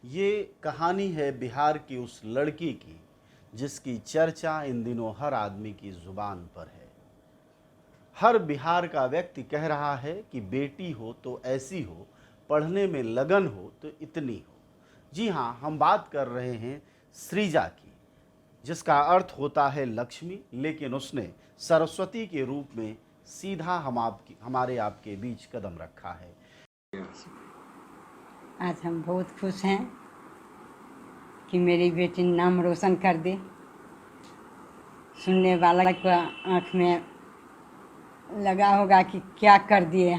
ये कहानी है बिहार की उस लड़की की जिसकी चर्चा इन दिनों हर आदमी की जुबान पर है। हर बिहार का व्यक्ति कह रहा है कि बेटी हो तो ऐसी हो, पढ़ने में लगन हो तो इतनी हो। जी हाँ, हम बात कर रहे हैं सृजा की, जिसका अर्थ होता है लक्ष्मी, लेकिन उसने सरस्वती के रूप में सीधा हमारे आपके बीच कदम रखा है। आज हम बहुत खुश हैं कि मेरी बेटी नाम रोशन कर दे। सुनने वाला को आँख में लगा होगा कि क्या कर दिए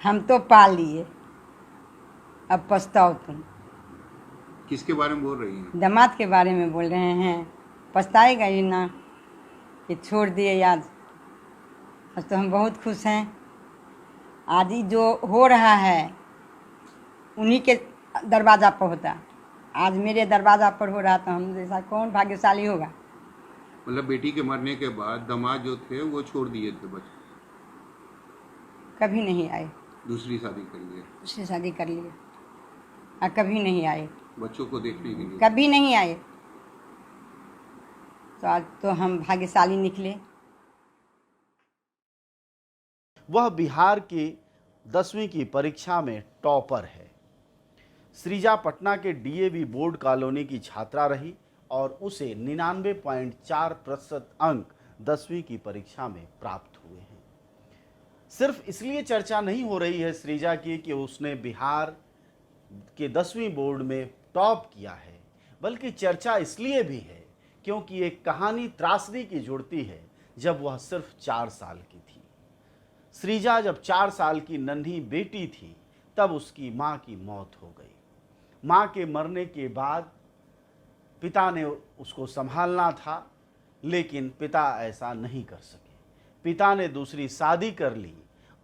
हम तो पाल लिए, अब पछताओ तुम। किसके बारे में बोल रही हैं? दामाद के बारे में बोल रहे हैं। पछताएगा ही ना कि छोड़ दिए याद। आज तो हम बहुत खुश हैं। आज ही जो हो रहा है उन्हीं के दरवाज़ा पर होता। आज मेरे दरवाज़ा पर हो रहा तो हम जैसा कौन भाग्यशाली होगा। मतलब बेटी के मरने के बाद दामाद जो थे वो छोड़ दिए थे, बस कभी नहीं आए। दूसरी शादी कर लिए, उससे शादी कर लिए और कभी नहीं आए, बच्चों को देखने के लिए। कभी नहीं आए। तो आज तो हम भाग्यशाली निकले। वह बिहार की 10वीं की परीक्षा में टॉपर है। सृजा पटना के डीएवी बोर्ड कॉलोनी की छात्रा रही और उसे 99.4% अंक 10वीं की परीक्षा में प्राप्त हुए हैं। सिर्फ इसलिए चर्चा नहीं हो रही है सृजा की कि उसने बिहार के 10वीं बोर्ड में टॉप किया है, बल्कि चर्चा इसलिए भी है क्योंकि एक कहानी त्रासदी की जुड़ती है जब वह सिर्फ 4 साल की थी। सृजा जब 4 साल की नन्ही बेटी थी तब उसकी माँ की मौत हो गई। माँ के मरने के बाद पिता ने उसको संभालना था, लेकिन पिता ऐसा नहीं कर सके। पिता ने दूसरी शादी कर ली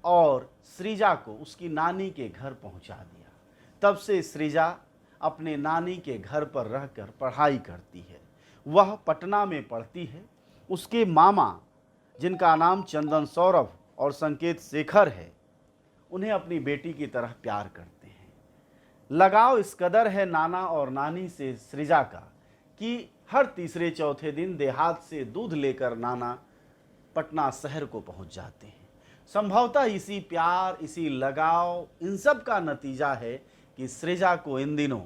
और सृजा को उसकी नानी के घर पहुंचा दिया। तब से सृजा अपने नानी के घर पर रहकर पढ़ाई करती है। वह पटना में पढ़ती है। उसके मामा, जिनका नाम चंदन सौरभ और संकेत शेखर है, उन्हें अपनी बेटी की तरह प्यार करते हैं। लगाव इस कदर है नाना और नानी से सृजा का कि हर तीसरे चौथे दिन देहात से दूध लेकर नाना पटना शहर को पहुंच जाते हैं। संभवतः इसी प्यार, इसी लगाव, इन सब का नतीजा है कि सृजा को इन दिनों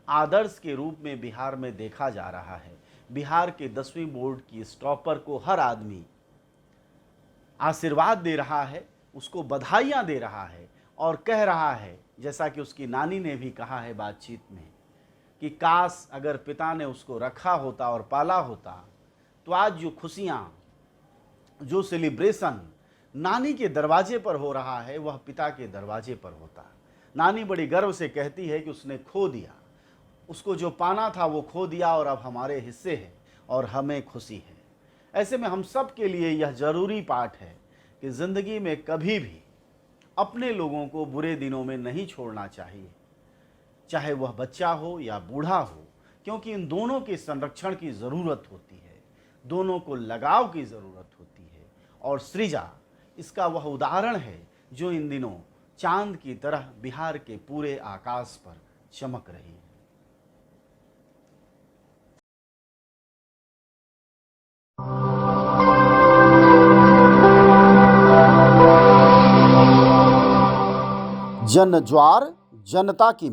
आदर्श के रूप में बिहार में देखा जा रहा है। बिहार के 10वीं बोर्ड की इस टॉपर को हर आदमी आशीर्वाद दे रहा है, उसको बधाइयाँ दे रहा है और कह रहा है, जैसा कि उसकी नानी ने भी कहा है बातचीत में, कि काश अगर पिता ने उसको रखा होता और पाला होता तो आज जो खुशियाँ, जो सेलिब्रेशन नानी के दरवाजे पर हो रहा है वह पिता के दरवाजे पर होता। नानी बड़ी गर्व से कहती है कि उसने खो दिया, उसको जो पाना था वो खो दिया और अब हमारे हिस्से है और हमें खुशी है। ऐसे में हम सब के लिए यह जरूरी पाठ है कि ज़िंदगी में कभी भी अपने लोगों को बुरे दिनों में नहीं छोड़ना चाहिए, चाहे वह बच्चा हो या बूढ़ा हो, क्योंकि इन दोनों के संरक्षण की ज़रूरत होती है, दोनों को लगाव की ज़रूरत होती है। और सृजा इसका वह उदाहरण है जो इन दिनों चांद की तरह बिहार के पूरे आकाश पर चमक रही है। जन ज्वार जनता की